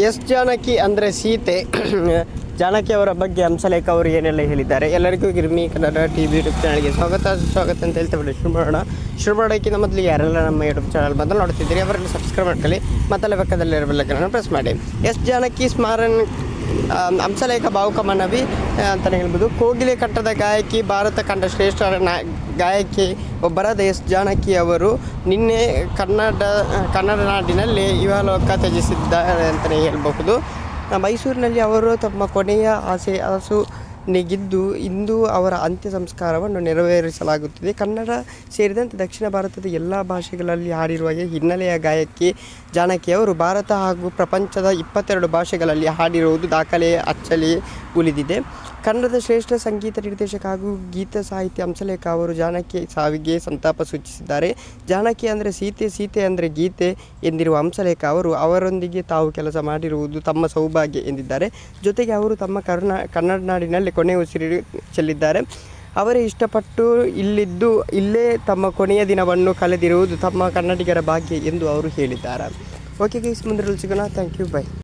S Janaki ಅಂದರೆ ಸೀತೆ. ಜಾನಕಿ ಅವರ ಬಗ್ಗೆ ಹಂಸಲೇಖ ಅವರು ಏನೆಲ್ಲ ಹೇಳಿದ್ದಾರೆ. ಎಲ್ಲರಿಗೂ ಗಿರ್ಮಿ ಕನ್ನಡ TV ಯೂಟ್ಯೂಬ್ ಚಾನಲ್ಗೆ ಸ್ವಾಗತ ಅಂತ ಹೇಳ್ತಾ ಬಿಡಿ ಶುರು ಮಾಡೋಕ್ಕಿಂತ ಮೊದಲು ಯಾರೆಲ್ಲ ನಮ್ಮ ಯೂಟ್ಯೂಬ್ ಚಾನಲ್ ಮೊದಲು ನೋಡ್ತಿದ್ದೀರಿ ಅವರೆಲ್ಲ ಸಬ್ಸ್ಕ್ರೈಬ್ ಮಾಡ್ಕೊಳ್ಳಿ, ಮತ್ತೆಲ್ಲ ಪಕ್ಕದಲ್ಲಿರೋ ಬೆಲ್ಲೈಕನ್ನ ಪ್ರೆಸ್ ಮಾಡಿ. ಎಸ್ ಜಾನಕಿ ಸ್ಮರಣ ಹಂಸಲೇಖ ಭಾವುಕ ಮನವಿ ಅಂತಲೇ ಹೇಳ್ಬೋದು. ಕೋಗಿಲೆ ಕಂಠದ ಗಾಯಕಿ, ಭಾರತ ಕಂಡ ಶ್ರೇಷ್ಠ ಗಾಯಕಿ ಒಬ್ಬರಾದ ಎಸ್ ಜಾನಕಿ ಅವರು ನಿನ್ನೆ ಕನ್ನಡ ನಾಡಿನಲ್ಲಿ ಇಹಲೋಕ ತ್ಯಜಿಸಿದ್ದಾರೆ ಅಂತಲೇ ಹೇಳಬಹುದು. ಮೈಸೂರಿನಲ್ಲಿ ಅವರು ತಮ್ಮ ಕೊನೆಯ ಆಸು ನೆಗೆದ್ದು ಇಂದು ಅವರ ಅಂತ್ಯ ಸಂಸ್ಕಾರವನ್ನು ನೆರವೇರಿಸಲಾಗುತ್ತಿದೆ. ಕನ್ನಡ ಸೇರಿದಂತೆ ದಕ್ಷಿಣ ಭಾರತದ ಎಲ್ಲ ಭಾಷೆಗಳಲ್ಲಿ ಹಾಡಿರುವ ಹಿನ್ನೆಲೆಯ ಗಾಯಕಿ ಜಾನಕಿ ಅವರು ಭಾರತ ಹಾಗೂ ಪ್ರಪಂಚದ 22 ಭಾಷೆಗಳಲ್ಲಿ ಹಾಡಿರುವುದು ದಾಖಲೆ ಅಚ್ಚಲಿ ಉಳಿದಿದೆ. ಕನ್ನಡದ ಶ್ರೇಷ್ಠ ಸಂಗೀತ ನಿರ್ದೇಶಕ ಹಾಗೂ ಗೀತ ಸಾಹಿತಿ ಹಂಸಲೇಖ ಅವರು ಜಾನಕಿ ಸಾವಿಗೆ ಸಂತಾಪ ಸೂಚಿಸಿದ್ದಾರೆ. ಜಾನಕಿ ಅಂದರೆ ಸೀತೆ, ಸೀತೆ ಅಂದರೆ ಗೀತೆ ಎಂದಿರುವ ಹಂಸಲೇಖ ಅವರು ಅವರೊಂದಿಗೆ ತಾವು ಕೆಲಸ ಮಾಡಿರುವುದು ತಮ್ಮ ಸೌಭಾಗ್ಯ ಎಂದಿದ್ದಾರೆ. ಜೊತೆಗೆ ಅವರು ತಮ್ಮ ಕನ್ನಡ ನಾಡಿನಲ್ಲಿ ಕೊನೆ ಉಸಿರು ಚೆಲ್ಲಿದ್ದಾರೆ. ಅವರೇ ಇಷ್ಟಪಟ್ಟು ಇಲ್ಲಿದ್ದು ಇಲ್ಲೇ ತಮ್ಮ ಕೊನೆಯ ದಿನವನ್ನು ಕಳೆದಿರುವುದು ತಮ್ಮ ಕನ್ನಡಿಗರ ಭಾಗ್ಯ ಎಂದು ಅವರು ಹೇಳಿದ್ದಾರೆ. ಓಕೆ ಗೈಸ್, ಮುಂದೆ ಸಿಗೋಣ. Thank you, by.